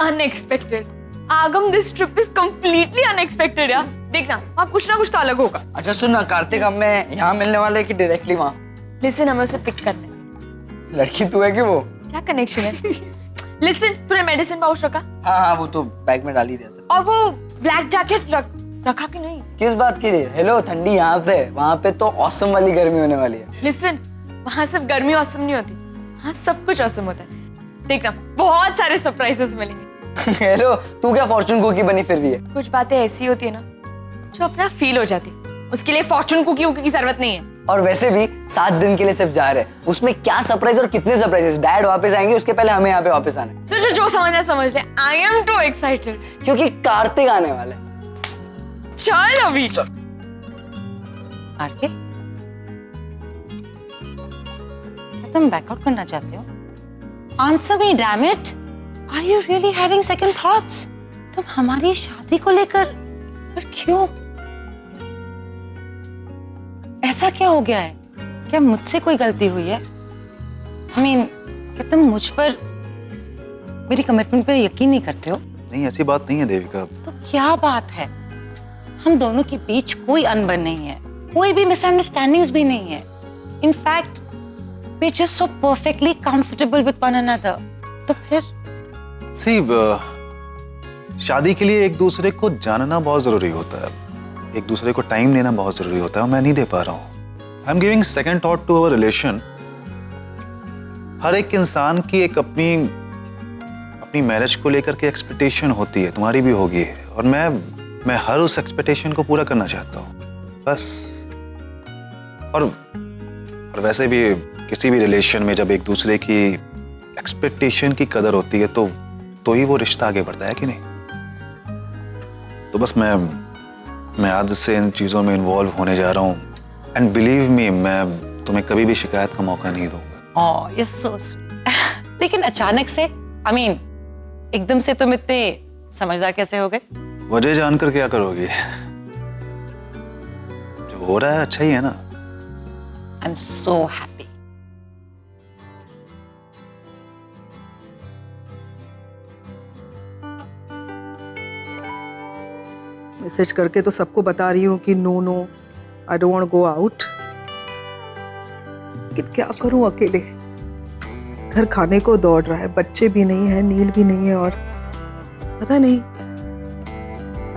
Unexpected. आगम, this trip is completely unexpected यार। देखना वहाँ कुछ ना कुछ तो अलग होगा। अच्छा सुन ना, कार्तिक हमें यहाँ मिलने वाले कि डायरेक्टली वहाँ? लिसन, हमें उसे पिक करना है। लड़की तू है कि वो? क्या कनेक्शन है? लिसन, तूने मेडिसिन पाउच रखा? हाँ, वो तो बैग में डाल ही दिया था। और वो ब्लैक जैकेट रखा कि नहीं? किस बात के लिए? हेलो, ठंडी यहाँ पे, वहाँ पे तो औसम वाली गर्मी होने वाली है। लिसन, वहाँ सिर्फ गर्मी औसम नहीं होती, वहाँ सब कुछ औसम होता है। देखना बहुत सारे सरप्राइजेस मिलेंगे। हेलो, तू क्या फॉर्चून कुकी बनी फिर रही है? कुछ बातें ऐसी होती है ना जो अपना फील हो जाती, उसके लिए फॉर्चून कुकी की जरूरत नहीं है। और वैसे भी 7 दिन के लिए सिर्फ जा रहे हैं, उसमें क्या सरप्राइज और कितने सरप्राइजेस? डैड वापस आएंगे, उसके पहले हमें यहाँ पे वापस आना है। तुझे जो समझना समझ ले। आई एम टू एक्साइटेड क्योंकि कार्तिक आने वाला है। चल अभी चल। आरके, क्या तुम बैकआउट करना चाहते हो? Answer me, damn it. Are you really having second thoughts? तुम हमारी शादी को लेकर पर क्यों? ऐसा क्या हो गया है? क्या मुझसे कोई गलती हुई है? I mean, क्या तुम मुझ पर, मेरी कमिटमेंट पे यकीन नहीं करते हो? नहीं, ऐसी बात नहीं है देविका। तो क्या बात है? हम दोनों के बीच कोई अनबन नहीं है, कोई भी मिसअंडरस्टैंडिंग्स भी नहीं है। In fact, we're just so perfectly comfortable with one another. तो फिर? सी, शादी के लिए एक दूसरे को जानना बहुत जरूरी होता है, एक दूसरे को टाइम देना बहुत जरूरी होता है, और मैं नहीं दे पा रहा हूँ। I am giving second thought to our relation. हर एक इंसान की एक अपनी मैरिज को लेकर के एक्सपेक्टेशन होती है, तुम्हारी भी होगी, और मैं हर उस एक्सपेक्टेशन को पूरा करना चाहता हूँ बस। और वैसे भी किसी भी रिलेशन में जब एक दूसरे की एक्सपेक्टेशन की कदर होती है तो ही वो रिश्ता आगे बढ़ता है कि नहीं? तो बस मैं आज से इन चीजों में इन्वॉल्व होने जा रहा हूँ, एंड बिलीव मी, मैं तुम्हें कभी भी शिकायत का मौका नहीं दूंगा। ओह, you're so sweet. लेकिन अचानक से, I mean, एकदम से तुम इतने समझदार कैसे हो गए? वजह जानकर क्या करोगी? जो हो रहा है अच्छा ही है ना? I'm so happy. मैसेज करके तो सबको बता रही हूँ कि no, I don't want go out. लेकिन क्या करूँ अकेले? घर खाने को दौड़ रहा है, बच्चे भी नहीं है, नील भी नहीं है, और पता नहीं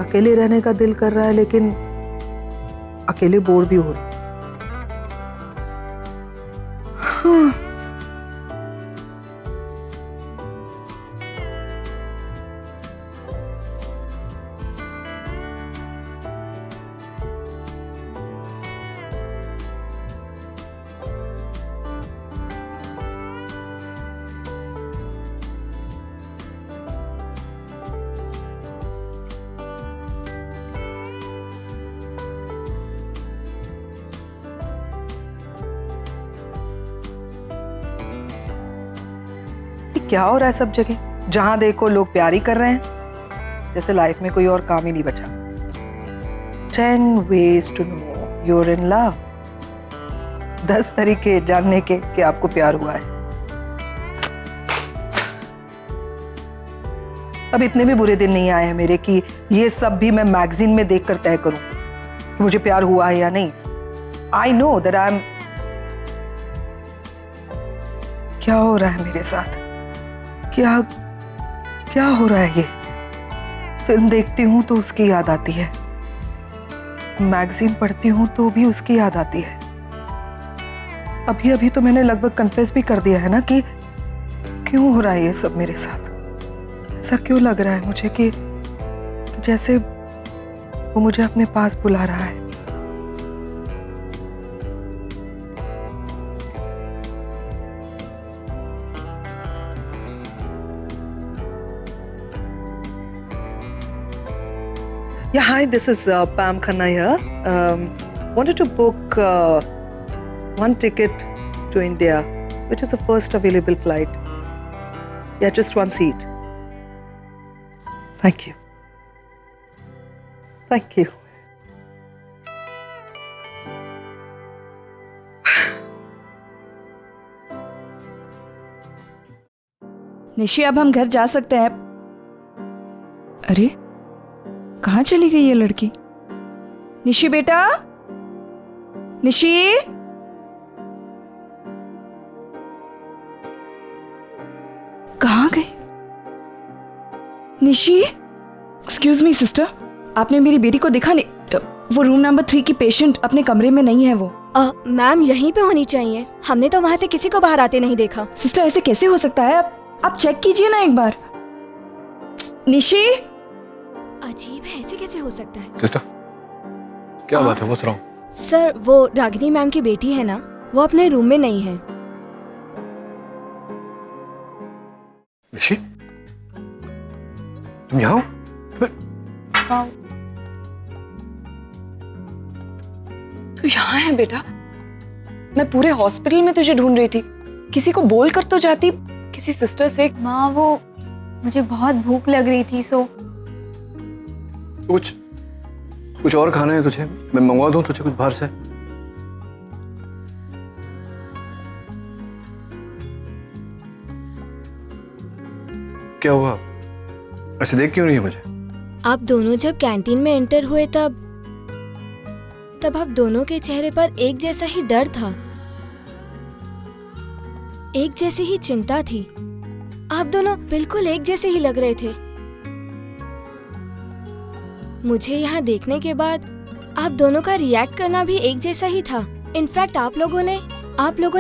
अकेले रहने का दिल कर रहा है, लेकिन अकेले बोर भी हो रहा है। हाँ। क्या हो रहा है सब जगह? जहां देखो लोग प्यार ही कर रहे हैं, जैसे लाइफ में कोई और काम ही नहीं बचा। 10 ways to know you're in love. 10 तरीके जानने के कि आपको प्यार हुआ है। अब इतने भी बुरे दिन नहीं आए हैं मेरे कि ये सब भी मैं मैगजीन में देखकर तय करूं कि मुझे प्यार हुआ है या नहीं। I know that I'm... क्या हो रहा है मेरे साथ? क्या हो रहा है ये? फिल्म देखती हूँ तो उसकी याद आती है, मैगजीन पढ़ती हूँ तो भी उसकी याद आती है। अभी तो मैंने लगभग कन्फेस भी कर दिया है ना कि क्यों हो रहा है ये सब मेरे साथ। ऐसा क्यों लग रहा है मुझे कि जैसे वो मुझे अपने पास बुला रहा है। Yeah, hi, this is Pam Khanna here. Wanted to book one ticket to India, which is the first available flight. Yeah, just one seat. Thank you. Thank you. Nishi, अब हम घर जा सकते हैं। अरे कहाँ चली गई ये लड़की? निशी बेटा, निशी, कहाँ गई? निशी, एक्सक्यूज मी सिस्टर, आपने मेरी बेटी को देखा नहीं? वो रूम नंबर 3 की पेशेंट अपने कमरे में नहीं है वो। मैम यहीं पे होनी चाहिए, हमने तो वहाँ से किसी को बाहर आते नहीं देखा। सिस्टर ऐसे कैसे हो सकता है? आप चेक कीजिए ना एक बार। निशी, अजीब है, ऐसे कैसे हो सकता है? सिस्टर क्या बात है? पूछ रहा हूँ। सर वो रागिनी मैम की बेटी है ना, वो अपने रूम में नहीं है। ऋषि तुम यहाँ हो? तू यहाँ है बेटा? मैं पूरे हॉस्पिटल में तुझे ढूंढ रही थी, किसी को बोल कर तो जाती, किसी सिस्टर से। माँ वो मुझे बहुत भूख लग रही थी, सो कुछ और खाना है तुझे? मैं मंगवा दूं तुझे कुछ बाहर से? क्या हुआ? ऐसे देख क्यों रही है मुझे? आप दोनों जब कैंटीन में एंटर हुए तब आप दोनों के चेहरे पर एक जैसा ही डर था, एक जैसी ही चिंता थी। आप दोनों बिल्कुल एक जैसे ही लग रहे थे। मुझे यहाँ देखने के बाद आप दोनों का रिएक्ट करना भी एक जैसा ही था। इनफैक्ट आप लोगों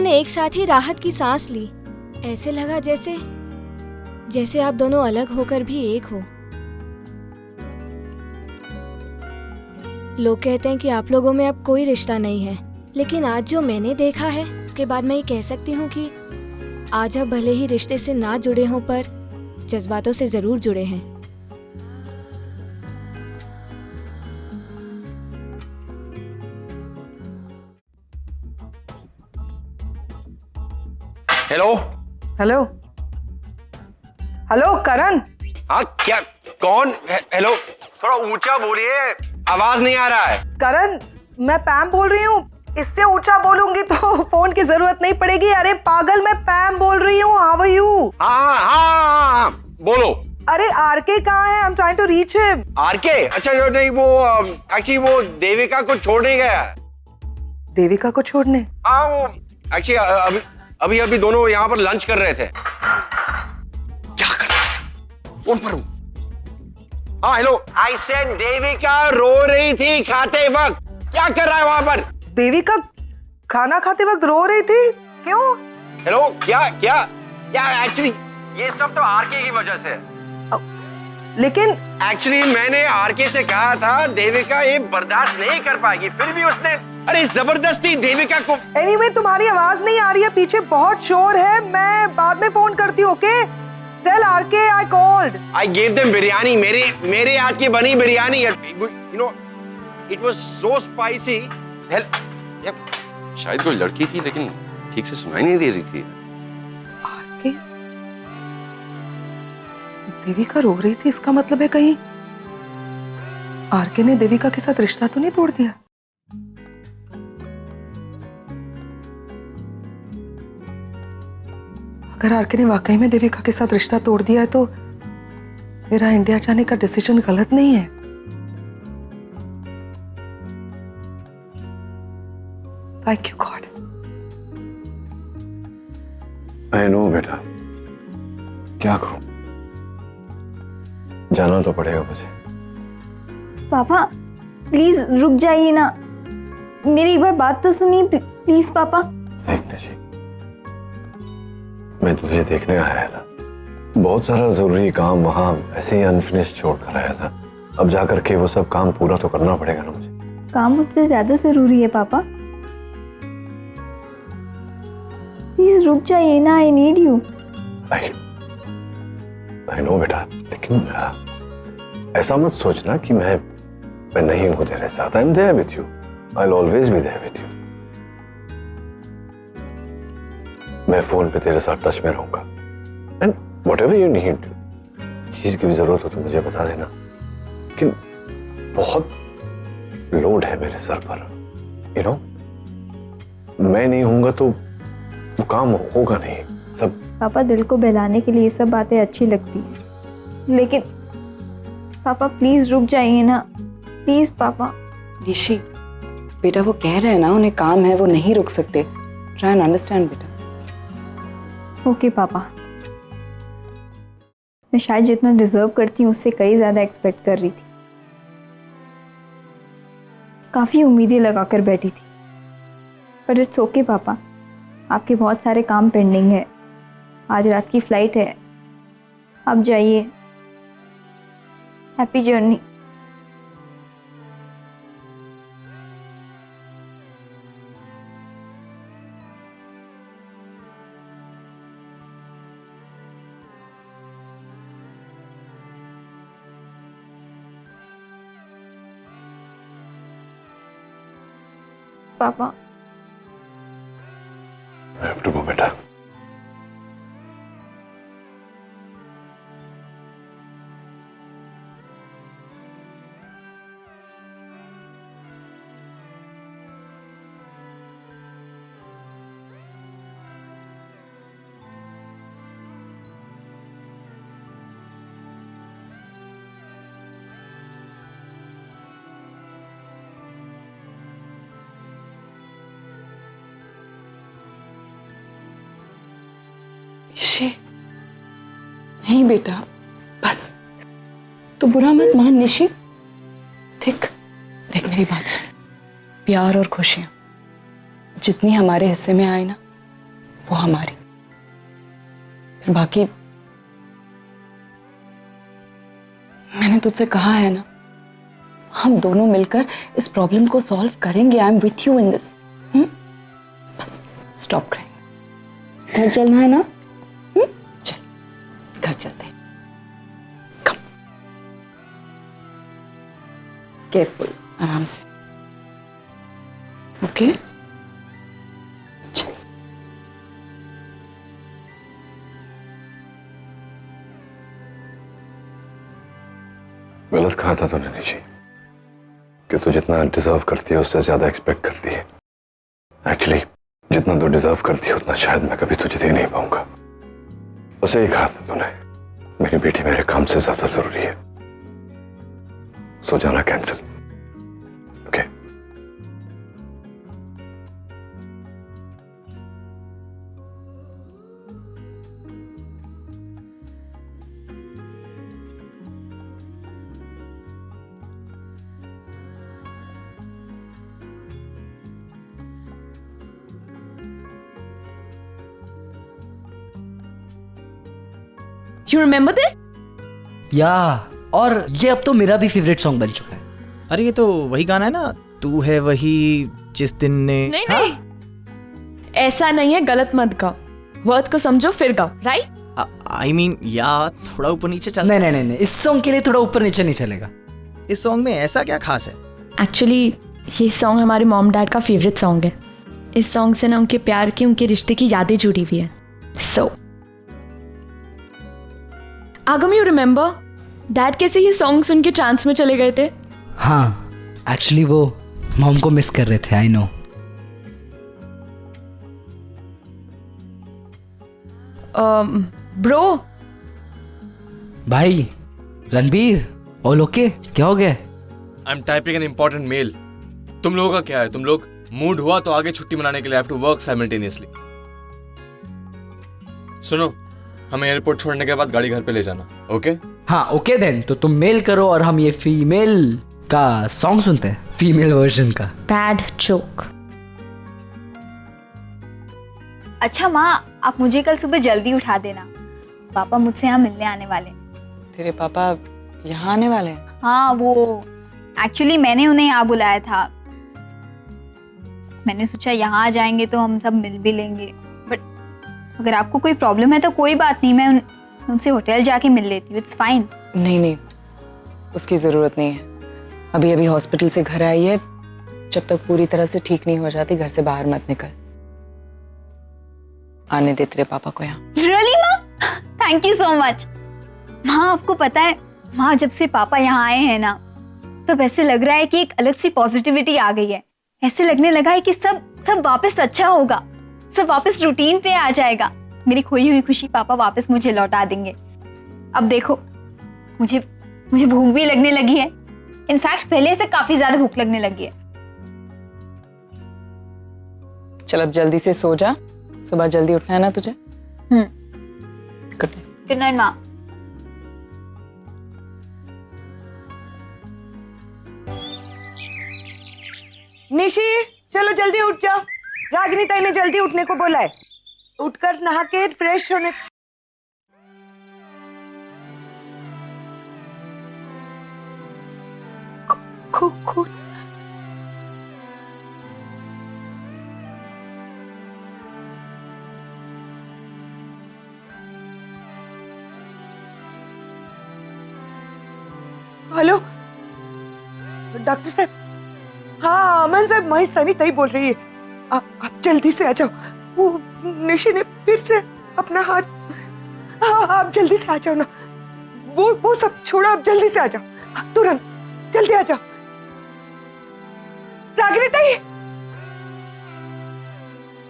ने एक साथ ही राहत की सांस ली। ऐसे लगा जैसे आप दोनों अलग होकर भी एक हो। लोग कहते हैं कि आप लोगों में अब कोई रिश्ता नहीं है, लेकिन आज जो मैंने देखा है उसके बाद मैं ये कह सकती हूँ कि आज आप भले ही रिश्ते से ना जुड़े हों पर जज्बातों से जरूर जुड़े हैं। हेलो हेलो हेलो करण। हाँ क्या? कौन? हेलो, थोड़ा ऊंचा बोलिए, आवाज नहीं आ रहा है। करण मैं पैम बोल रही हूँ। इससे ऊंचा बोलूंगी तो फोन की जरूरत नहीं पड़ेगी। अरे पागल, मैं पैम बोल रही हूँ। How are you? हाँ, बोलो। अरे आरके कहाँ है? I am trying to reach him. RK? अच्छा नहीं, वो एक्चुअली वो देविका को छोड़ने गया। देविका को छोड़ने? हाँ वो एक्चुअली अभी दोनों यहाँ पर लंच कर रहे थे। क्या कर रहा है? फोन पर हूँ। हाँ हेलो, आई सेड देविका रो रही थी खाते वक्त। क्या कर रहा है वहां पर? देविका खाना खाते वक्त रो रही थी? क्यों? हेलो, क्या एक्चुअली ये सब तो आरके की वजह से। लेकिन एक्चुअली मैंने आरके से कहा था देविका ये बर्दाश्त नहीं कर पाएगी, फिर भी उसने अरे जबरदस्ती देविका को। एनीवे तुम्हारी आवाज नहीं आ रही है, पीछे बहुत शोर है। मैं बाद में फोन करती हूँ, okay? Tell RK I called. I give them biryani, मेरे हाथ की बनी biryani. You know it was so spicy. शायद कोई लड़की थी लेकिन ठीक से सुनाई नहीं दे रही थी। आरके देविका रो रही थी, इसका मतलब है कहीं आरके ने देविका के साथ रिश्ता तो नहीं तोड़ दिया? अगर आरके ने वाकई में देविका के साथ रिश्ता तोड़ दिया है तो मेरा इंडिया जाने का डिसीजन गलत नहीं है। Thank you God. I know बेटा, क्या करूं, जाना तो पड़ेगा मुझे। पापा प्लीज रुक जाइए ना, मेरी एक बार बात तो सुनिए प्लीज पापा। देखने जी, मैं तुझे देखने आया था, बहुत सारा जरूरी काम वहां ऐसे ही अनफिनिश छोड़ कर आया था। अब जाकर के वो सब काम पूरा तो करना पड़ेगा ना मुझे। काम मुझसे ज्यादा जरूरी है पापा, प्लीज रुक जाइए ना, I need you. I know बेटा, लेकिन ऐसा मत सोचना कि मैं नहीं हूं तेरे साथ। I am there with you, I will always be there with you. मैं फोन पे तेरे साथ टच में रहूंगा एंड व्हाटएवर यू नीड, चीज की भी जरूरत हो तो मुझे बता देना। लेकिन बहुत लोड है मेरे सर पर, यू नो, मैं नहीं होऊंगा तो वो काम होगा नहीं सब। पापा दिल को बहलाने के लिए ये सब बातें अच्छी लगती हैं, लेकिन पापा प्लीज रुक जाइए ना, प्लीज पापा। निशी, बेटा वो कह रहे हैं ना, उन्हें काम है, वो नहीं रुक सकते। ट्राई एंड अंडरस्टैंड बेटा। ओके पापा। मैं शायद जितना डिजर्व करती हूँ उससे कई ज्यादा एक्सपेक्ट कर रही थी। काफी उम्मीदें लगाकर बैठी थी, पर इट्स ओके पापा। आपके बहुत सारे काम पेंडिंग है, आज रात की फ्लाइट है, आप जाइए। Happy journey. पापा I have to go, बेटा। निशी, नहीं बेटा, बस तू बुरा मत मान निशी। देख देख मेरी बात सुन, प्यार और खुशियां जितनी हमारे हिस्से में आए ना, वो हमारी, फिर बाकी मैंने तुझसे कहा है ना, हम दोनों मिलकर इस प्रॉब्लम को सॉल्व करेंगे। I am with you in this. Bus stop करेंगे। घर चलना है ना? चल घर चलते हैं। कम, केयरफुल, आराम से। ओके चल। गलत कहा था तूने निशी, कि तू जितना डिजर्व करती है उससे ज्यादा एक्सपेक्ट करती है। एक्चुअली जितना तू डिजर्व करती है उतना शायद मैं कभी तुझे दे नहीं पाऊंगा। उसे ही कहा था तूने, मेरी बेटी मेरे काम से ज्यादा जरूरी है। सो जाना cancel, okay? You remember this? या और ये अब तो मेरा भी फेवरेट सॉन्ग बन चुका है। अरे ये तो वही गाना है ना, तू है वही जिस दिन ने। नहीं नहीं, ऐसा नहीं है, गलत मत गाओ। वर्ड को समझो फिर गाओ, राइट? आई मीन या थोड़ा ऊपर नीचे चल। नहीं नहीं नहीं, इस सॉन्ग के लिए थोड़ा ऊपर नीचे नहीं चलेगा। इस सॉन्ग में ऐसा क्या खास है? एक्चुअली ये सॉन्ग हमारे मॉम डैड का फेवरेट सॉन्ग है। इस सॉन्ग से ना उनके प्यार की, उनके रिश्ते की यादें जुड़ी हुई है। सो आगम, यू रिमेम्बर डैड कैसे ये सॉन्ग सुन के ट्रांस में चले गए थे? हाँ, एक्चुअली वो मॉम को मिस कर रहे थे। I know. ब्रो भाई रणबीर, ऑल ओके? क्या हो गया? I am typing an important mail. तुम लोगों का क्या है? तुम लोग मूड हुआ तो आगे छुट्टी मनाने के लिए हैव टू वर्क साइमल्टेनियसली। सुनो, हमें एयरपोर्ट छोड़ने के बाद गाड़ी घर पे ले जाना, ओके? हाँ ओके देन, तो तुम मेल करो और हम ये फीमेल का सॉन्ग सुनते हैं, फीमेल वर्जन का। Bad joke. अच्छा माँ, आप मुझे कल सुबह जल्दी उठा देना, पापा मुझसे यहाँ मिलने आने वाले। तेरे पापा यहाँ आने वाले हैं? हाँ, वो एक्चुअली मैंने उन्हें यहाँ बुलाया था। मैंने सोचा यहाँ आ जाएंगे तो हम सब मिल भी लेंगे, बट अगर आपको कोई प्रॉब्लम है तो कोई बात नहीं, मैं उनसे होटल जाके मिल लेती हूँ। It's fine. नहीं नहीं, उसकी जरूरत नहीं है। अभी अभी हॉस्पिटल से घर आई है, जब तक पूरी तरह से ठीक नहीं हो जाती घर से बाहर मत निकल। आने दे तेरे पापा को यहाँ। रियली माँ? Thank you so much. माँ आपको पता है, माँ जब से पापा यहाँ आए हैं ना, तब ऐसे लग रहा है कि एक अलग सी पॉजिटिविटी आ गई है। ऐसे लगने लगा है कि सब वापस अच्छा होगा, सब वापस रूटीन पे आ जाएगा। मेरी खोई हुई खुशी पापा वापस मुझे लौटा देंगे। अब देखो, मुझे मुझे भूख भी लगने लगी है। इनफैक्ट पहले से काफी ज्यादा भूख लगने लगी है। चल अब जल्दी से सो जा, सुबह जल्दी उठना है ना तुझे। Good night. गुड नाइट माँ। निशी चलो जल्दी उठ जाओ, रागिनी ताई ने जल्दी उठने को बोला है। उठकर नहा के फ्रेश होने। खून हेलो डॉक्टर साहब। हाँ अमन साहब, मैं सनी ताई बोल रही है। आप जल्दी से आ जाओ। वो निशी ने फिर से अपना हाथ। हाँ आप जल्दी से आ जाओ ना। वो सब छोड़ो, आप जल्दी से आ जाओ, तुरंत जल्दी आ जाओ। रागिनी ताई,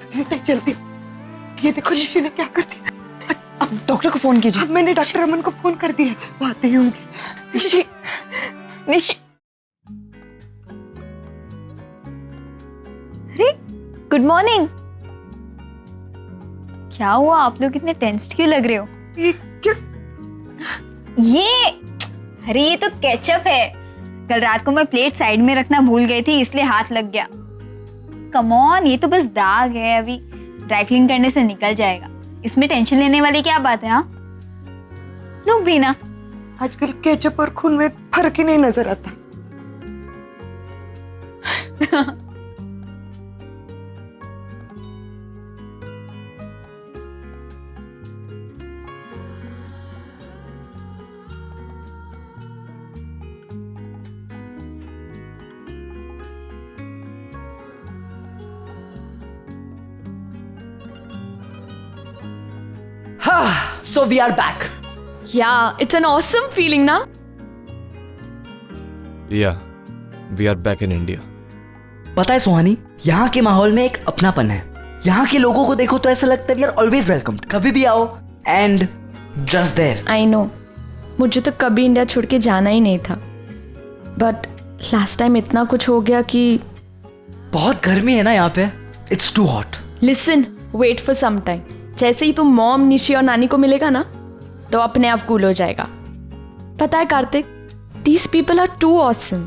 रागिनी ताई जल्दी। ये देखो निशी ने क्या कर दिया। अब डॉक्टर को फोन कीजिए। अब मैंने डॉक्टर अमन को फोन कर दिया, वो आते ही होंगे। निशी, निशी। Good morning. क्या हुआ, आप लोग इतने टेंस्ड क्यों लग रहे हो? ये क्या? अरे ये तो केचप है। कल रात को मैं प्लेट साइड में रखना भूल गई थी, इसलिए हाथ लग गया। कम ऑन, ये तो बस दाग है, अभी ड्राई क्लीन करने से निकल जाएगा। इसमें टेंशन लेने वाली क्या बात है? हाँ लो भी ना। आजकल केचप और खून में फर्क ही नहीं नजर आता। So we are back. Yeah, it's an awesome feeling ना? Yeah, we are back in India. पता है सुहानी, यहाँ के माहौल में एक अपनापन है। यहाँ के लोगों को देखो तो ऐसा लगता है वी आर ऑलवेज वेलकम, कभी भी आओ and just there. I know, मुझे तो कभी इंडिया छोड़ के जाना ही नहीं था, बट लास्ट टाइम इतना कुछ हो गया कि बहुत गर्मी है ना यहाँ पे, it's too hot. Listen, wait for some time. जैसे ही तुम मॉम, निशी और नानी को मिलेगा ना, तो अपने आप कूल हो जाएगा। पता है Kartik, these people are too awesome.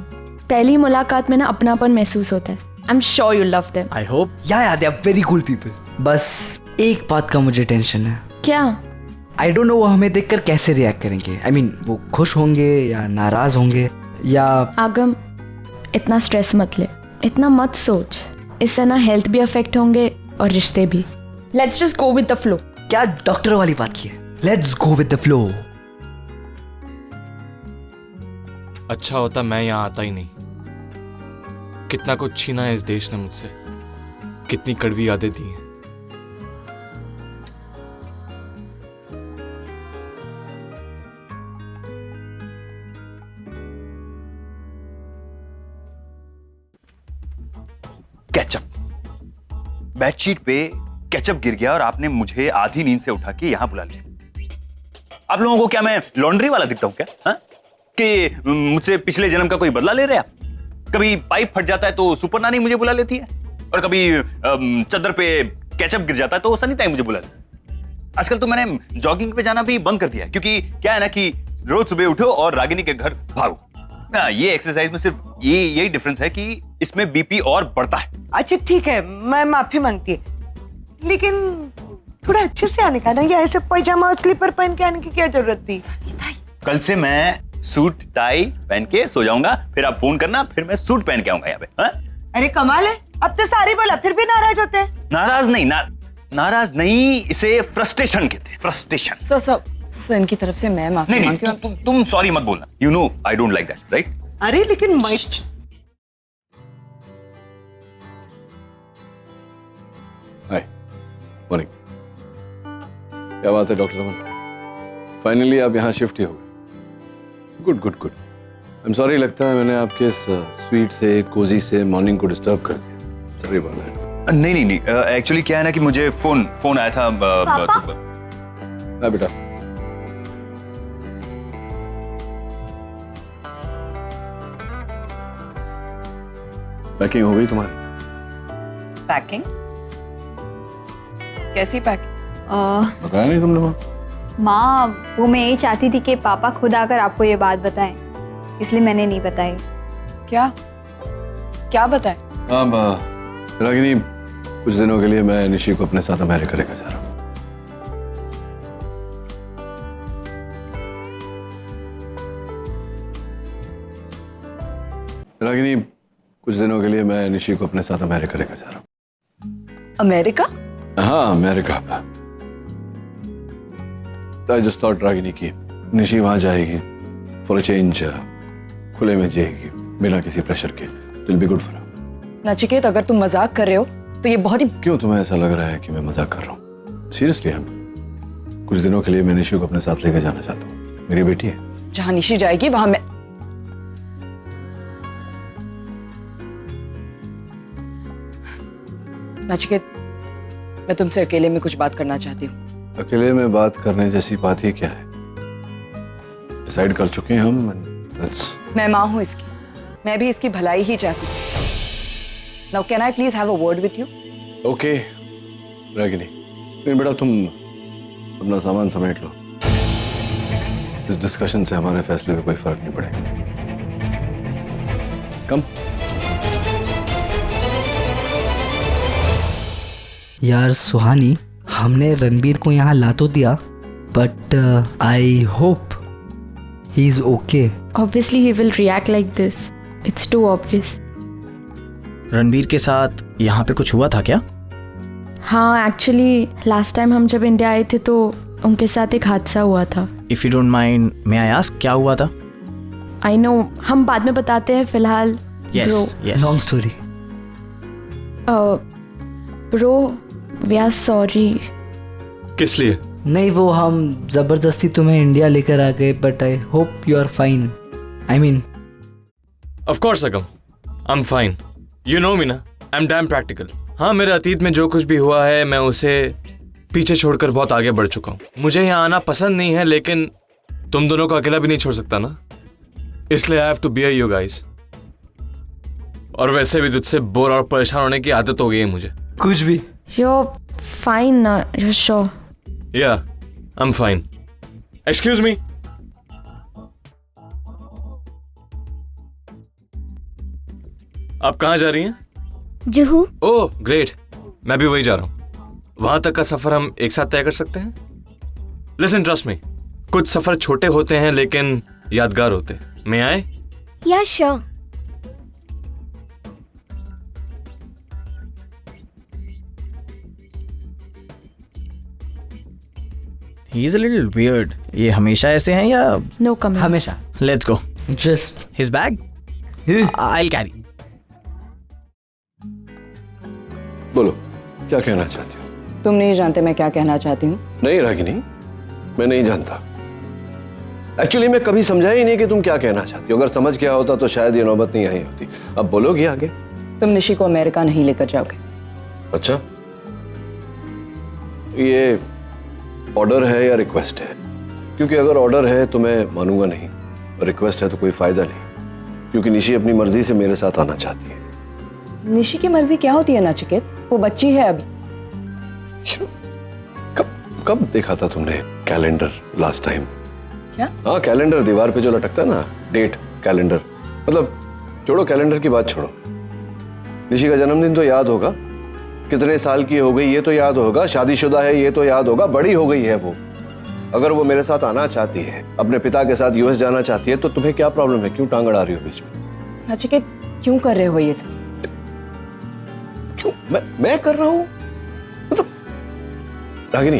पहली मुलाकात में ना अपनापन महसूस होता है। I am sure you love them. I hope. Yeah they are very cool people. बस एक बात का मुझे टेंशन है। क्या? आई डोंट नो वो हमें देखकर कैसे रिएक्ट करेंगे। आई मीन वो खुश होंगे या नाराज होंगे या। आगम, इतना स्ट्रेस मत ले, इतना मत सोच। इससे ना हेल्थ भी अफेक्ट होंगे और रिश्ते भी। Let's just go with the flow. क्या डॉक्टर वाली बात की है? Let's go with the flow. अच्छा होता मैं यहाँ आता ही नहीं। कितना कुछ छीना है इस देश ने मुझसे, कितनी कड़वी यादें दी हैं। केचप बेडशीट पे केचप गिर गया और आपने मुझे आधी नींद से उठा के यहां बुला लिया। आप लोगों को क्या मैं लॉन्ड्री वाला दिखता हूं क्या? हा? कि मुझसे पिछले जन्म का कोई बदला ले रहे आप? कभी पाइप फट जाता है तो सुपर नानी मुझे बुला लेती है, और कभी चद्दर पे केचप गिर जाता है तो सनी ताई मुझे बुला लेती है। आजकल तो मैंने जॉगिंग पे जाना भी बंद कर दिया, क्योंकि क्या है ना कि रोज सुबह उठो और रागिनी के घर भागो। ये एक्सरसाइज में सिर्फ यही डिफरेंस है कि इसमें बीपी और बढ़ता है। अच्छा ठीक है, मैं माफी मांगती है, लेकिन थोड़ा अच्छे से आने का ना, या ऐसे पैजामा और स्लीपर पहन के आने की क्या जरूरत थी? कल से मैं सूट टाई पहन के सो जाऊंगा, फिर आप फोन करना, फिर मैं सूट पहन के आऊंगा यहाँ पे। हा? अरे कमाल है, अब तो सारी बोला फिर भी नाराज होते हैं। नाराज नहीं, नाराज नहीं, इसे फ्रस्ट्रेशन कहते हैं, फ्रस्ट्रेशन। सन की तरफ से मैं माफी मांगती हूँ। तुम सॉरी मत बोलना, you know I don't like that, right? अरे लेकिन मैं हाय मॉर्निंग। क्या बात है डॉक्टर अमन, फाइनली आप यहाँ शिफ्ट ही हो गए। Good good good. I am sorry, लगता है मैंने आपके इस स्वीट से कोजी से मॉर्निंग को डिस्टर्ब कर दिया। सॉरी बात है। नहीं, एक्चुअली क्या है ना कि मुझे फोन आया था। पापा? हाँ बेटा। पैकिंग हो गई तुम्हारी? पैकिंग? कैसी पैकिंग? बताया नहीं तुमने? माँ वो मैं यही चाहती थी कि पापा खुद आकर आपको ये बात बताएं, इसलिए मैंने नहीं बताई। क्या क्या बताएं? अब रागिनी, कुछ दिनों के लिए मैं निशी को अपने साथ अमेरिका लेकर जा रहा हूँ। रागिनी, कुछ दिनों के लिए मैं निशी को अपने साथ अमेरिका लेकर जा रहा हूँ। अमेरिका? हाँ, America. I just thought Ragini की निशी वहां जाएगी फॉर अ चेंज, खुले में जिएगी बिना किसी प्रेशर के, will be good for her. Nachiket, अगर तुम मजाक कर रहे हो तो ये बहुत ही... क्यों तुम्हें ऐसा लग रहा है कि मैं मजाक कर रहा हूँ? सीरियसली हम कुछ दिनों के लिए मैं निशी को अपने साथ लेकर जाना चाहता हूँ। मेरी बेटी है। जहां निशी जाएगी वहां मैं... नचिकेत, मैं तुमसे अकेले में कुछ बात करना चाहती हूँ। अकेले में बात करने जैसी बात ही क्या है? डिसाइड कर चुके हैं हम। मैं माँ हूँ इसकी, मैं भी इसकी भलाई ही चाहती हूँ। Now can I please have a word with you? Okay Ragini, लेकिन बेटा तुम अपना सामान समेट लो। इस डिस्कशन से हमारे फैसले पे कोई फर्क नहीं पड़ेगा। कम। यार सुहानी, हमने रणबीर को यहाँ ला तो दिया, but I hope he is okay. Obviously he will react like this. It's too obvious. Ranbir के साथ यहाँ पे कुछ हुआ था क्या? हाँ, एक्चुअली लास्ट टाइम हम जब इंडिया आए थे तो उनके साथ एक हादसा हुआ था। If you don't mind, may I ask क्या हुआ था? आई नो, हम बाद में बताते हैं, फिलहाल yes yes, long story. Bro, we are sorry. किस लिए? नहीं, वो हम जबरदस्ती तुम्हें इंडिया लेकर आ गए, but I hope you are fine. I mean, of course again, I am fine. You know me ना, आई एम डैम प्रैक्टिकल। हाँ, मेरे अतीत में जो कुछ भी हुआ है मैं उसे पीछे छोड़कर बहुत आगे बढ़ चुका हूँ। मुझे यहाँ आना पसंद नहीं है, लेकिन तुम दोनों को अकेला भी नहीं छोड़ सकता ना, इसलिए I have to be you guys. और वैसे भी तुझसे बोर और परेशान होने की आदत हो गई है मुझे। कुछ भी। You're fine ना, you're sure? Yeah, I'm fine. Excuse me. आप कहाँ जा रही हैं? जुहू। ओह ग्रेट, मैं भी वही जा रहा हूँ। वहां तक का सफर हम एक साथ तय कर सकते हैं? लिसन, ट्रस्ट मी, कुछ सफर छोटे होते हैं लेकिन यादगार होते। मैं आए? या sure. He is a little weird. ये हमेशा ऐसे हैं या? No comment. हमेशा। Let's go. Just His bag? I'll carry. बोलो, क्या कहना चाहती हो? तुम नहीं जानते मैं क्या कहना चाहती हूँ। नहीं रागिनी, मैं नहीं जानता। एक्चुअली मैं कभी समझा ही नहीं कि तुम क्या कहना चाहती हो। अगर समझ गया होता तो शायद ये नौबत नहीं आई होती। अब बोलोगी आगे? तुम निशी को अमेरिका नहीं लेकर जाओगे। अच्छा, ये ऑर्डर है या रिक्वेस्ट है? क्योंकि अगर ऑर्डर है तो मैं मानूंगा नहीं, और रिक्वेस्ट है तो कोई फायदा नहीं, क्योंकि निशी अपनी मर्जी से मेरे साथ आना चाहती है। निशी की मर्जी क्या होती है नचिकेत? वो बच्ची है अभी। कब देखा था तुमने कैलेंडर लास्ट टाइम? क्या? हाँ, कैलेंडर दीवार पे जो लटकता है ना, डेट कैलेंडर। मतलब छोड़ो कैलेंडर की बात, छोड़ो। निशी का जन्मदिन तो याद होगा, कितने साल की हो गई ये तो याद होगा, शादीशुदा है ये तो याद होगा, बड़ी हो गई है वो। अगर वो मेरे साथ आना चाहती है, अपने पिता के साथ यूएस जाना चाहती है, तो तुम्हें क्या प्रॉब्लम है? क्यों टांग अड़ा रही हो बीच में? नचिकेत, क्यों कर रहे हो ये सब? क्यों मैं कर रहा हूं? मतलब रागिनी,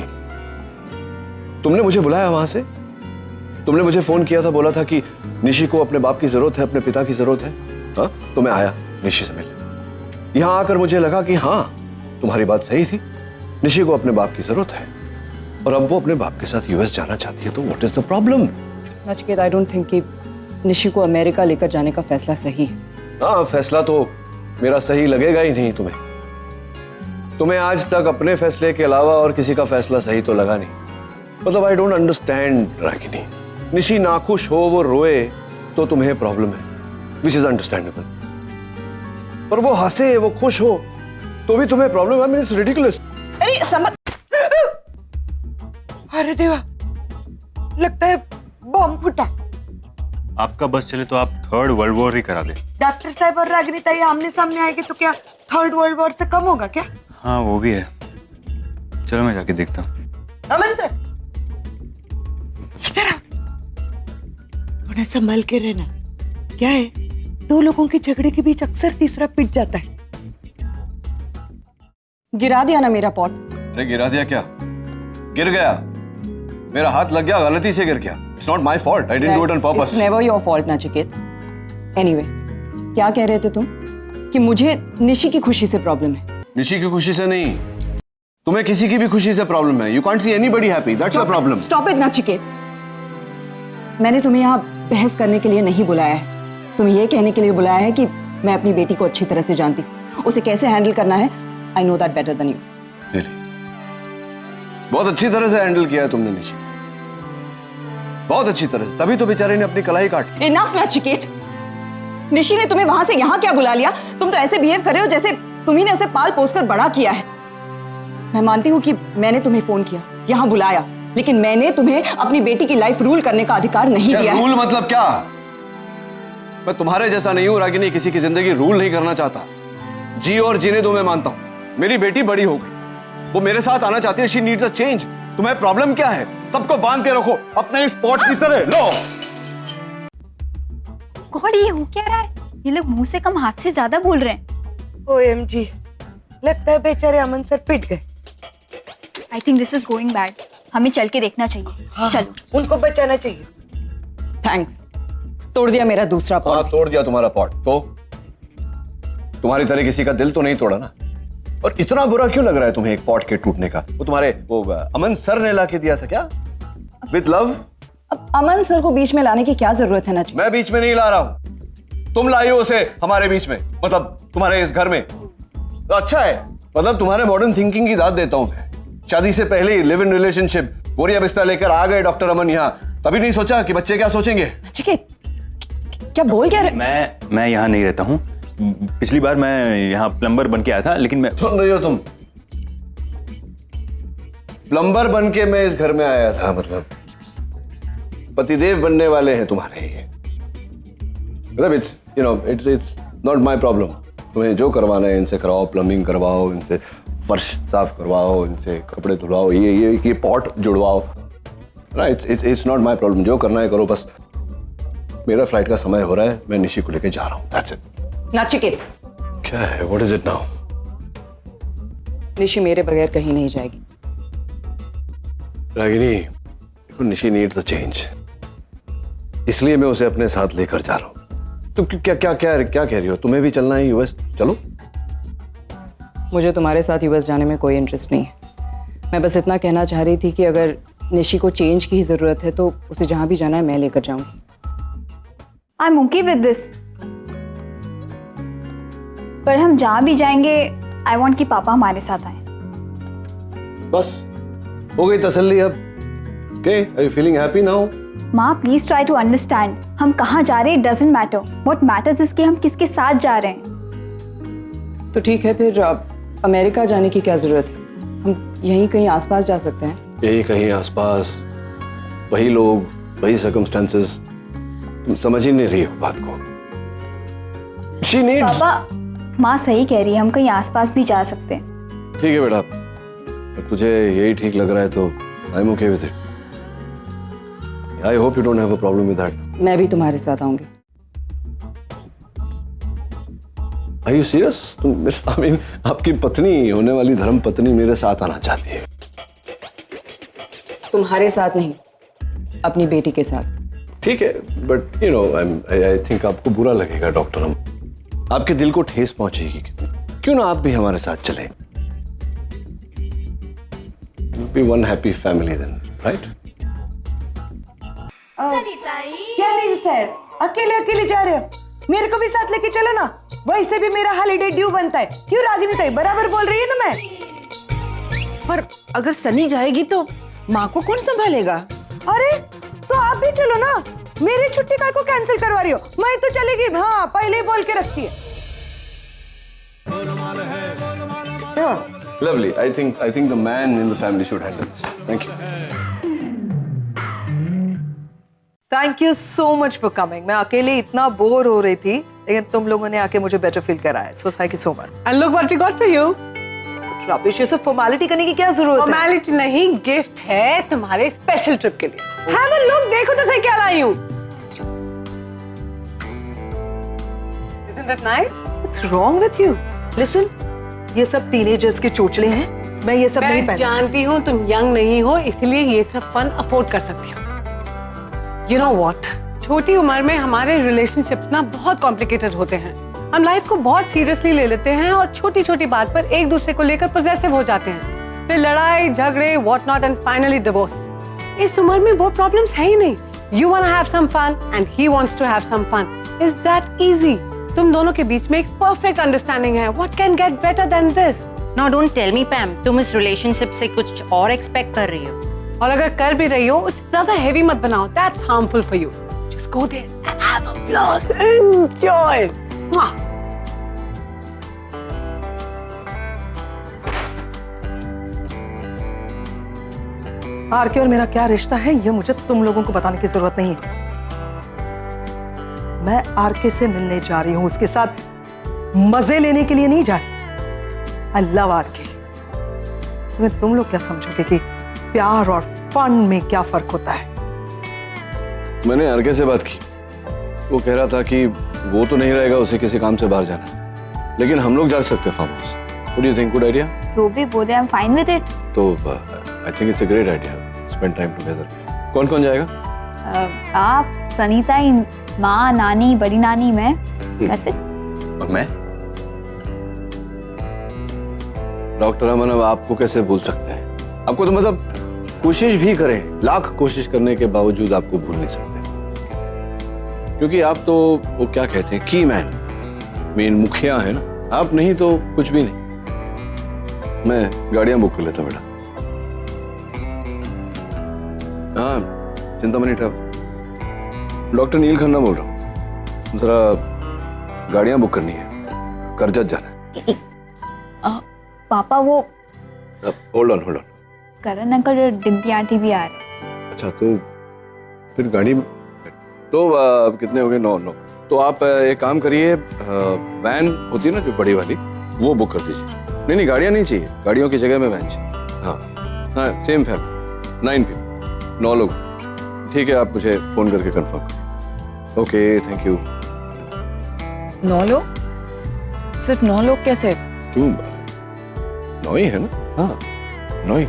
तुमने मुझे बुलाया वहां से, तुमने मुझे फोन किया था, बोला था कि निशी को अपने बाप की जरूरत है, अपने पिता की जरूरत है। हाँ, तो मैं आया निशी से मिलने। यहां आकर मुझे लगा कि हाँ, तुम्हारी बात सही थी, निशी को अपने बाप की जरूरत है, और अब वो अपने बाप के साथ यूएस जाना चाहती है, तो what is the problem? Nachiket, I don't think कि निशी को अमेरिका लेकर जाने का फैसला सही है। हाँ, फैसला तो मेरा सही लगेगा ही नहीं तुम्हें। तुम्हें आज तक अपने फैसले के अलावा और किसी का फैसला सही तो लगा नहीं। मतलब I don't understand Ragini, Nishi नाखुश हो, वो रोए, तो तुम्हें प्रॉब्लम है, विच इज अंडरस्टैंडेबल। पर वो हंसे, वो खुश हो, तो भी तुम्हें प्रॉब्लम है? It's ridiculous. अरे समझ, अरे देवा, लगता है बॉम्ब फूटा। आपका बस चले तो आप थर्ड वर्ल्ड वॉर ही करा दे। डॉक्टर साहब और रागिनी ताई आमने सामने आएगी तो क्या थर्ड वर्ल्ड वॉर से कम होगा क्या? हाँ वो भी है, चलो मैं जाके देखता हूँ। अमन सर, इधर आओ, थोड़ा संभल के रहना। क्या है, दो लोगों के झगड़े के बीच अक्सर तीसरा पिट जाता है। गिरा दिया ना मेरा पॉट। अरे गिरा दिया क्या? गिर गया, मेरा हाथ लग गया, गलती से गिर गया। It's not my fault, I didn't do it on purpose. It's never your fault Nachiket. Anyway, क्या कह रहे थे तुम? कि मुझे निशी की खुशी से प्रॉब्लम है। निशी की खुशी से नहीं, तुम्हें किसी की भी खुशी से प्रॉब्लम है। You can't see anybody happy, that's the problem. Stop it Nachiket. मैंने तुम्हें यहाँ बहस करने के लिए नहीं बुलाया है, तुम्हें ये कहने के लिए बुलाया है कि मैं अपनी बेटी को अच्छी तरह से जानती हूँ, उसे कैसे हैंडल करना है। I know that better than you. बहुत अच्छी तरह से हैंडल किया है तुमने निशी, बहुत अच्छी तरह से, तभी तो बेचारे ने अपनी कलाई काट। इनफ नचिकेत, निशी ने तुम्हें वहां से यहाँ क्या बुला लिया? तुम तो ऐसे बिहेव कर रहे हो जैसे तुम्ही ने उसे पाल पोस कर बड़ा किया है। मैं मानती हूँ कि मैंने तुम्हें फोन किया, यहाँ बुलाया, लेकिन मैंने तुम्हें अपनी बेटी की लाइफ रूल करने का अधिकार नहीं दिया। रूल मतलब क्या? मैं तुम्हारे जैसा नहीं हूं रागिनी, किसी की जिंदगी रूल नहीं करना चाहता। जी और जीने दो, मैं मानता हूं। मेरी बेटी बड़ी हो गई, वो मेरे साथ आना चाहती है। She needs a change. तुम्हें प्रॉब्लम क्या है? सबको बांध के रखो अपने स्पॉट की तरह। लो गॉड, ये हो क्या रहा है? ये लोग मुंह से कम हाथ से ज्यादा बोल रहे हैं। OMG, लगता है बेचारे अमन सर पिट गए। I think this is going bad. हमें चल के देखना चाहिए। हाँ, चलो, उनको बचाना चाहिए। थैंक्स, तोड़ दिया मेरा दूसरा पॉट। हाँ, तोड़ दिया तुम्हारा पॉट, तो तुम्हारी तरह किसी का दिल तो नहीं तोड़ा ना। और इतना बुरा क्यों लग रहा है तुम्हें एक पॉट के टूटने का? वो तुम्हारे वो अमन सर ने ला के दिया था क्या, विद लव? अब अमन सर को बीच में लाने की क्या जरूरत है ना? मैं बीच में नहीं ला रहा हूं, तुम लाई हो उसे हमारे बीच में, मतलब तुम्हारे इस घर में। तो अच्छा है, मतलब तुम्हारे मॉडर्न थिंकिंग की दाद देता हूं मैं। शादी से पहले ही लिव इन रिलेशनशिप, बोरिया बिस्तर लेकर आ गए डॉक्टर अमन यहाँ, तभी नहीं सोचा कि बच्चे क्या सोचेंगे। क्या बोल क्या रहे? मैं यहाँ नहीं रहता हूँ। पिछली बार मैं यहाँ प्लम्बर बन के आया था, लेकिन मैं। सुन रही हो तुम? प्लम्बर बन के मैं इस घर में आया था, मतलब पतिदेव बनने वाले हैं तुम्हारे ये। मतलब इट्स नॉट माय प्रॉब्लम। तुम्हें जो करवाना है इनसे करवाओ, प्लम्बिंग करवाओ, इनसे फर्श साफ करवाओ, इनसे कपड़े धुलवाओ, ये पॉट जुड़वाओ। Right, it's not my problem. जो करना है करो, बस मेरा फ्लाइट का समय हो रहा है, मैं निशी को लेके जा रहा हूँ। That's it. नचिकेत, क्या है? What is it now? Nishi मेरे बगैर कहीं नहीं जाएगी। Ragini, Nishi needs a change, इसलिए मैं उसे अपने साथ लेकर जा रहा हूँ। तुम क्या क्या क्या क्या कह रही हो? तुम्हें भी चलना है यूएस? चलो। मुझे तुम्हारे साथ यूएस जाने में कोई इंटरेस्ट नहीं है। मैं बस इतना कहना चाह रही थी कि अगर निशी को चेंज की जरूरत है तो उसे जहां भी जाना है मैं लेकर जाऊंगी। आई एम ओके विद दिस, पर हम जहां भी जाएंगे आई वांट कि पापा हमारे साथ आए। बस हो गई तसल्ली अब। Okay, are you feeling happy now? माँ प्लीज ट्राई टू अंडरस्टैंड, हम कहाँ जा रहे हैं doesn't matter, what matters is कि हम किसके साथ जा रहे हैं। तो ठीक है, फिर अमेरिका जाने की क्या जरूरत है? हम यहीं कहीं आसपास जा सकते हैं। यही कहीं आसपास, वही लोग, वही सर्कमस्टेंसेस। तुम समझ ही नहीं रही हो बात को। She needs... पापा, माँ सही कह रही है, हम कहीं आसपास भी जा सकते हैं। ठीक है बेटा, अगर तुझे यही ठीक लग रहा है तो I am okay with it. I hope you don't have a problem with that. मैं भी तुम्हारे साथ आऊंगी। Are you serious? तुम मेरे, आई मीन आपकी पत्नी, होने वाली धर्म पत्नी मेरे साथ आना चाहती है? तुम्हारे साथ नहीं, अपनी बेटी के साथ। ठीक है, but you know I think आपको बुरा लगेगा डॉक्टर, हम आपके दिल को ठेस पहुंचेगी। क्यों ना आप भी हमारे साथ चलें? Be one happy family then, right? क्या नहीं सर, अकेले अकेले जा रहे हो? मेरे को भी साथ लेके चलो ना, वैसे भी मेरा हॉलिडे ड्यू बनता है। क्यों रागिनी ताई, बराबर बोल रही है ना मैं। पर अगर सनी जाएगी तो माँ को कौन संभालेगा? अरे तो आप भी चलो ना, मेरी छुट्टी का को कैंसिल करवा रही हो? मैं तो चलेगी। हाँ, पहले ही बोल के रखती है। Lovely. I think the man in the family should handle this. Thank you. Thank you so much for coming. मैं अकेले इतना बोर हो रही थी, लेकिन तुम लोगों ने आके मुझे बेटर फील कराया। So thank you so much. And look what we got for you. Rubbish, ये सब फॉर्मेलिटी करने की क्या जरूरत है? फॉर्मेलिटी नहीं, गिफ्ट है तुम्हारे स्पेशल ट्रिप के लिए। हैव अ लुक, देखो तो सही क्या लाई हूं। Isn't that nice? What's wrong with you? Listen, ये सब टीनेजर्स के चोचले हैं। मैं ये सब नहीं मैं पहनती। जानती हूँ तुम यंग नहीं हो, इसलिए ये सब फन अफोर्ड कर सकती हो। You know what? छोटी उम्र में हमारे रिलेशनशिप्स ना बहुत कॉम्प्लिकेटेड होते हैं। हम लाइफ को बहुत सीरियसली ले लेते हैं और छोटी छोटी बात पर एक दूसरे को लेकर पोजेसिव हो जाते हैं। फिर लड़ाई झगड़े what not and finally divorce. इस उम्र में वो प्रॉब्लम्स है ही नहीं। You wanna have some fun and he wants to have some fun. Is that easy? तुम दोनों के बीच में एक परफेक्ट अंडरस्टैंडिंग है। What can get better than this? Now don't tell me, Pam, तुम इस रिलेशनशिप से कुछ और एक्सपेक्ट कर रही हो। और अगर कर भी रही हो, उसे ज्यादा हेवी मत बनाओ। That's harmful for you. Just go there and have a blast. Enjoy. Mwah. RK और मेरा क्या रिश्ता है, ये मुझे तुम लोगों को बताने की जरूरत नहीं है। मैं आरके से मिलने जा रही हूँ, उसके साथ मजे लेने के लिए नहीं जा रही। I love RK. तुम्हें तुम लोग क्या समझोगे कि प्यार और फन में क्या फर्क होता है? मैंने आरके से बात की, वो कह रहा था कि वो तो नहीं रहेगा, उसे किसी काम से बाहर जाना, लेकिन हम लोग जा सकते हैं farm house. What do you think? Good idea? जो भी बोले, I am fine with it. तो I think it's a great idea. Spend time together. कौन कौन जाएगा? आप, सनीता, माँ, नानी, बड़ी नानी, मैं। That's it. और मैं? डॉक्टर अमन, अब आपको कैसे भूल सकते हैं? आपको तो मतलब कोशिश भी करें, लाख कोशिश करने के बावजूद आपको भूल नहीं सकते, क्योंकि आप तो वो क्या कहते हैं, की मैन, मेन मुखिया है ना। आप नहीं तो कुछ भी नहीं। मैं गाड़ियां बुक कर लेता हूं बेटा। हाँ, चिंतामणि ट्रैवल। डॉक्टर नील खन्ना बोल रहा हूँ। जरा गाड़ियां बुक करनी है, करजत जाना है। पापा, वो होल्ड ऑन। करण अंकल और डिम्पी आंटी भी आ रहे। अच्छा, तो फिर गाड़ी तो कितने हो गए? 9। तो आप एक काम करिए, वैन होती है ना जो बड़ी वाली, वो बुक कर दीजिए। नहीं, गाड़ियाँ नहीं चाहिए, गाड़ियों की जगह में वैन चाहिए। हाँ, सेम फैमिली, 9 people, 9 लोग। ठीक है, आप मुझे फोन करके कंफर्म करें। Okay, thank you. 9 लोग? सिर्फ 9 लोग कैसे? क्यों? 9 ही है ना। हाँ, 9 ही।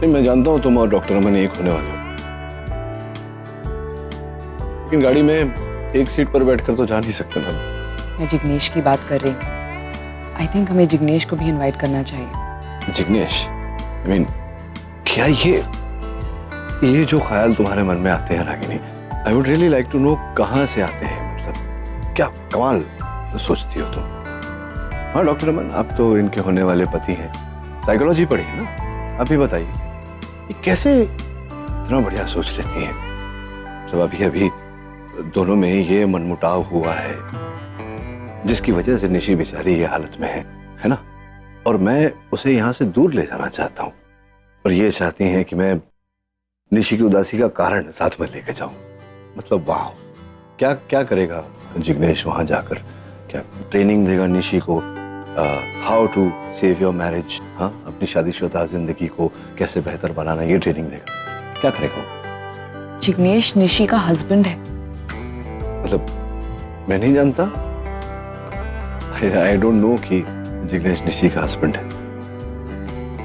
नहीं, मैं जानता हूँ तुम और डॉक्टर अमन एक होने वाले हो, लेकिन गाड़ी में एक सीट पर बैठकर तो जा नहीं सकते ना। मैं जिग्नेश की बात कर रही हूँ। आई थिंक हमें जिग्नेश को भी इनवाइट करना चाहिए। जिग्नेश? आई मीन, क्या ये जो ख्याल तुम्हारे मन में आते हैं Ragini, I would really like to know कहाँ से आते हैं। मतलब क्या कमाल सोचती हो तुम। हाँ डॉक्टर अमन, आप तो इनके होने वाले पति हैं, साइकोलॉजी पढ़ी है ना। आप ही बताइए, ये कैसे इतना बढ़िया सोच लेती हैं। मतलब अभी दोनों में ये मनमुटाव हुआ है, जिसकी वजह से निशी बेचारी ये हालत में है ना। और मैं उसे यहाँ से दूर ले जाना चाहता हूँ, और ये चाहती हैं कि मैं निशी की उदासी का कारण साथ में लेके जाऊं। मतलब वाह, क्या करेगा जिग्नेश वहां जाकर? क्या ट्रेनिंग देगा निशी को, how to save your marriage, हाँ, अपनी शादीशुदा जिंदगी को कैसे बेहतर बनाना, ये ट्रेनिंग देगा। क्या करेगा? जिग्नेश निशी का हस्बैंड है। मतलब मैं नहीं जानता, आई डोंट नो कि जिग्नेश निशी का हस्बैंड है।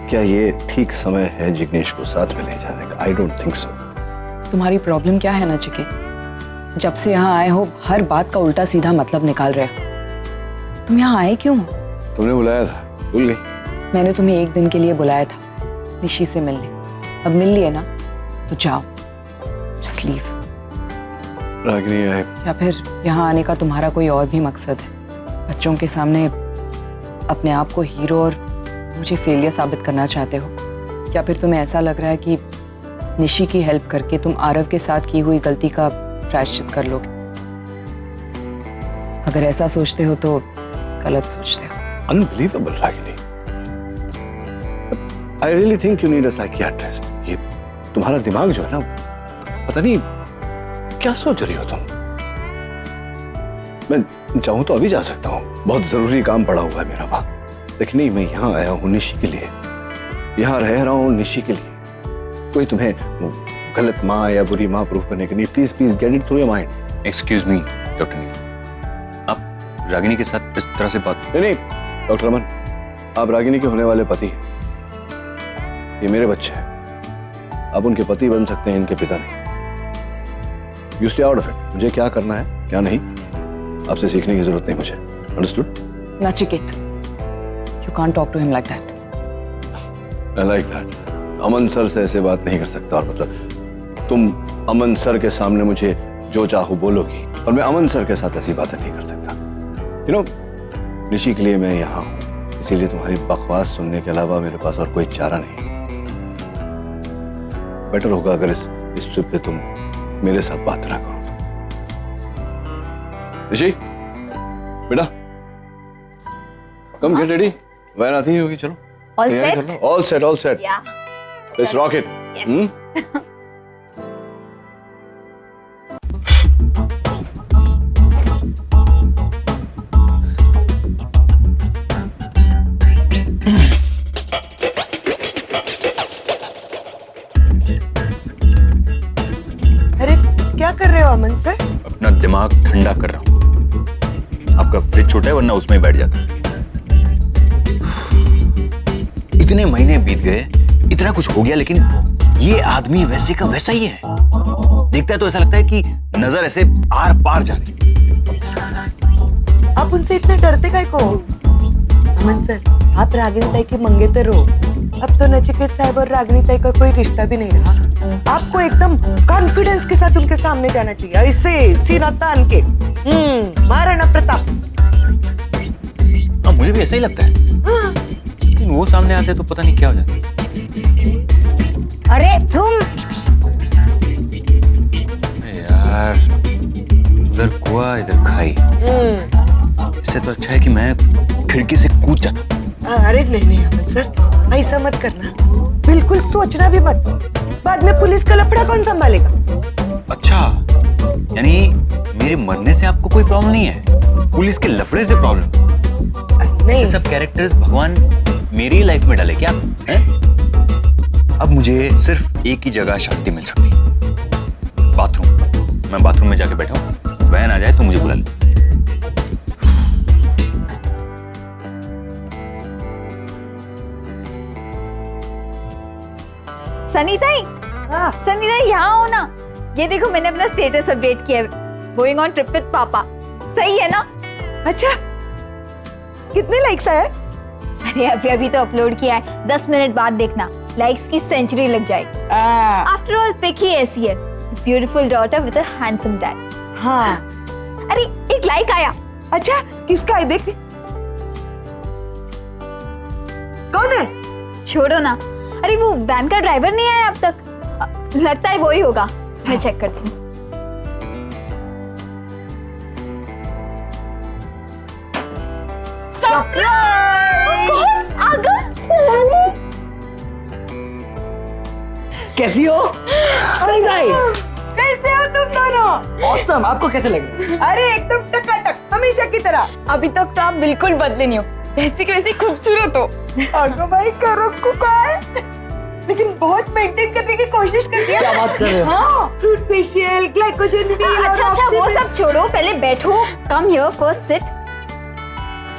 क्या ये ठीक समय है जिग्नेश को साथ में ले जाने का? I don't think so. तुम्हारी प्रॉब्लम क्या है नचिकेत? जब से यहाँ आए हो हर बात का उल्टा सीधा मतलब निकाल रहे हो। तुम यहाँ आए क्यों? तुमने बुलाया था, भूल गई? मैंने तुम्हें एक दिन के लिए बुलाया था निशी से मिलने। अब मिल लिए ना, तो जाओ, जस्ट लीव। रागिनी, या फिर यहाँ आने का तुम्हारा कोई और भी मकसद है? बच्चों के सामने अपने आप को हीरो और मुझे फेलियर साबित करना चाहते हो? या फिर तुम्हें ऐसा लग रहा है कि निशी की हेल्प करके तुम आरव के साथ की हुई गलती का प्रायश्चित कर लोगे? अगर ऐसा सोचते हो तो गलत सोचते हो। Unbelievable Ragini, I really think you need a psychiatrist. ये तुम्हारा दिमाग जो है ना, पता नहीं क्या सोच रही हो तुम। मैं चाहूं तो अभी जा सकता हूँ, बहुत जरूरी काम पड़ा हुआ है मेरा वहां, लेकिन नहीं, मैं यहाँ आया हूँ निशी के लिए, यहाँ रह रहा हूँ निशी के लिए। कोई तुम्हें गलत माँ या बुरी माँ प्रूफ करने के लिए, please please get it through your mind. Excuse me doctor Neel, आप रागिनी के साथ इस तरह से बात नहीं डॉक्टर अमन, आप रागिनी के होने वाले पति हैं, ये मेरे बच्चे हैं, आप उनके पति बन सकते हैं, इनके पिता नहीं। You stay out of it. मुझे क्या करना है क्या नहीं आपसे सीखने की जरूरत नहीं मुझे, understood? Nachiket, you can't talk to him like that. I like that. Aman sir से ऐसे बात नहीं कर सकता, और मतलब तुम अमन सर के सामने मुझे जो चाहो बोलोगी, और मैं अमन सर के साथ ऐसी बातें नहीं कर सकता। यू नो, निशी के लिए मैं यहाँ हूँ, इसीलिए तुम्हारी बकवास सुनने के अलावा मेरे पास और कोई चारा नहीं। बेटर होगा अगर इस ट्रिप पे तुम मेरे साथ बात ना करो। निशी बेटा, कम गेट रेडी, वैन आती होगी, चलो। All set? All set, all set. Yeah. Let's rock it. Yes. अरे क्या कर रहे हो अमन सर? अपना दिमाग ठंडा कर रहा हूँ। आपका फ्रिज छोटा है, वरना उसमें ही बैठ जाता। इतने महीने बीत गए, इतना कुछ हो गया, लेकिन ये आदमी वैसे का वैसा ही है। देखता है तो ऐसा लगता है कि नजर ऐसे आर पार जा रही। आप उनसे इतने डरते काहे को? अमन सर, आप रागिनी ताई के मंगेतर हो। अब तो नचिकेत साहब और रागिनी ताई का कोई रिश्ता भी नहीं रहा। आपको एकदम कॉन्फिडेंस के साथ उनके सामने जाना चाहिए, ऐसे सीना तान के। महाराणा प्रताप। मुझे भी ऐसा ही लगता है। हाँ। लेकिन वो सामने आते तो पता नहीं क्या हो जाता। अरे तुम यार, उधर कुआं इधर खाई, इससे तो अच्छा है कि मैं खिड़की से कूद जाता। अरे नहीं अमन सर, ऐसा मत करना, बिल्कुल सोचना भी मत। बाद में पुलिस का लफड़ा कौन संभालेगा? अच्छा, यानी मेरे मरने से आपको कोई प्रॉब्लम नहीं है, पुलिस के लफड़े से प्रॉब्लम? नहीं, सब कैरेक्टर्स भगवान मेरी लाइफ में डाले क्या हैं? अब मुझे सिर्फ एक ही जगह शांति मिल सकती, बाथरूम। मैं बाथरूम में जाके बैठा हूँ, वैन आ जाए तो मुझे बुला ले। सनीताई, सनीताई यहाँ हो ना। ये देखो, मैंने अपना स्टेटस अपडेट किया है, गोइंग ऑन ट्रिप विद पापा। सही है ना? अच्छा, कितने लाइक्स आए? अरे अभी अभी तो अपलोड किया है, 10 मिनट बाद देखना, लाइक्स की सेंचुरी लग जाएगी। आफ्टर ऑल पिक ही ऐसी है, beautiful daughter with a handsome dad. हाँ। अरे एक लाइक आया। अच्छा, किसका है देख? कौन है? छोड़ो ना। अरे वो वैन का ड्राइवर नहीं आया अब तक, लगता है वो ही होगा। मैं चेक करती हूँ। कैसी हो? कैसे हो तुम दोनों? ऑसम। आपको कैसे लगे? अरे एकदम टकाटक, हमेशा की तरह। अभी तक तो आप बिल्कुल बदले नहीं हो, वैसे के वैसे खूबसूरत हो। अगो भाई, करो उसको क्या है? लेकिन बहुत मेंटेन करने की कोशिश करती है। क्या बात कर रहे हो? हाँ, फ्रूट फेशियल, ग्लाइकोजन भी। अच्छा अच्छा, वो सब छोड़ो, पहले बैठो। Come here, first sit.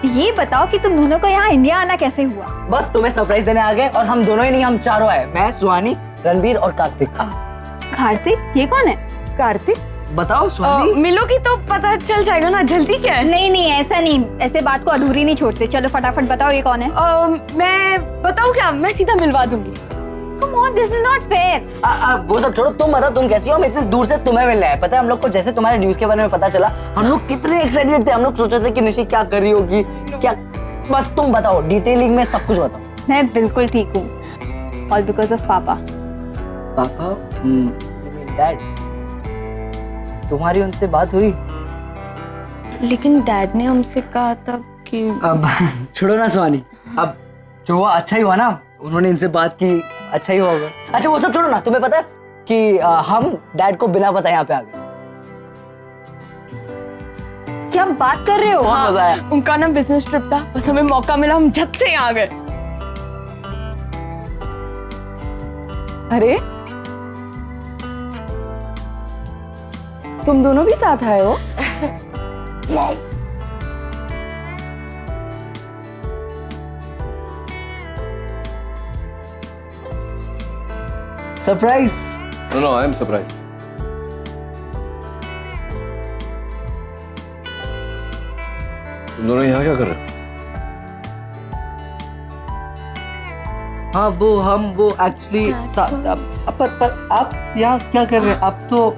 ये बताओ कि तुम दोनों को यहाँ इंडिया आना कैसे हुआ? बस तुम्हें सरप्राइज देने आ गए, और हम दोनों ही नहीं, हम चारों आए। मैं, सुहानी, रणबीर और कार्तिक। कार्तिक? ये कौन है? कार्तिक? बताओ सुहानी। मिलोगी तो पता चल जाएगा ना, जल्दी क्या है? नहीं नहीं, ऐसा नहीं, ऐसे बात को अधूरी नहीं छोड़ते। चलो फटाफट बताओ, ये कौन है? मैं बताऊँ क्या? मैं सीधा मिलवा दूंगी। Come on, this is not fair. वो सब छोड़ो, तुम बताओ तुम कैसी हो? हम इतने दूर से तुम्हें मिलने आए। पता है हम लोग को जैसे तुम्हारे न्यूज के बारे में पता चला, हम लोग कितने एक्साइटेड थे। हम लोग सोच रहे थे कि निशी क्या कर रही होगी, क्या। बस तुम बताओ, डिटेलिंग में सब कुछ बताओ। मैं बिल्कुल ठीक हूँ, all because of पापा। पापा? डैड? तुम्हारी उनसे बात हुई? लेकिन डैड ने हमसे कहा था कि अब छोड़ो ना सुहानी, अब जो हुआ अच्छा ही हुआ ना। उन्होंने इनसे बात की, अच्छा ही होगा। अच्छा वो सब छोड़ो ना, तुम्हें पता है कि हम डैड को बिना बताए यहाँ पे आ गए। क्या बात कर रहे हो? बहुत मजा आया। उनका ना बिजनेस ट्रिप था, बस हमें मौका मिला, हम झट से यहाँ आ गए। अरे तुम दोनों भी साथ आए हो? Surprise. No I am surprise. तुम दोनों यहाँ क्या कर रहे हो? हाँ वो एक्चुअली पर आप यहाँ क्या कर रहे हैं? आप तो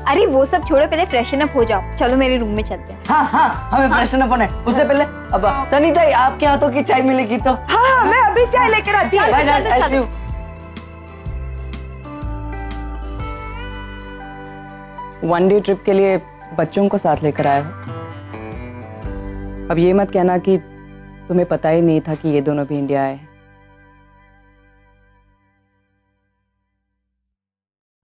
अरे वो सब छोड़ो, पहले फ्रेशन अप हो जाओ। चलो मेरे रूम में चलते हैं। हाँ हमें फ्रेशन अप होना है। उससे पहले अब सनीता आपके हाथों की चाय मिलेगी तो। हाँ मैं अभी चाय लेकर आती हूँ। Bye, Dad, I'll see you. One day trip के लिए बच्चों को साथ लेकर आए हो। अब ये मत कहना कि तुम्हें पता ही नहीं था कि ये दोनों भी इंडिया आए हैं।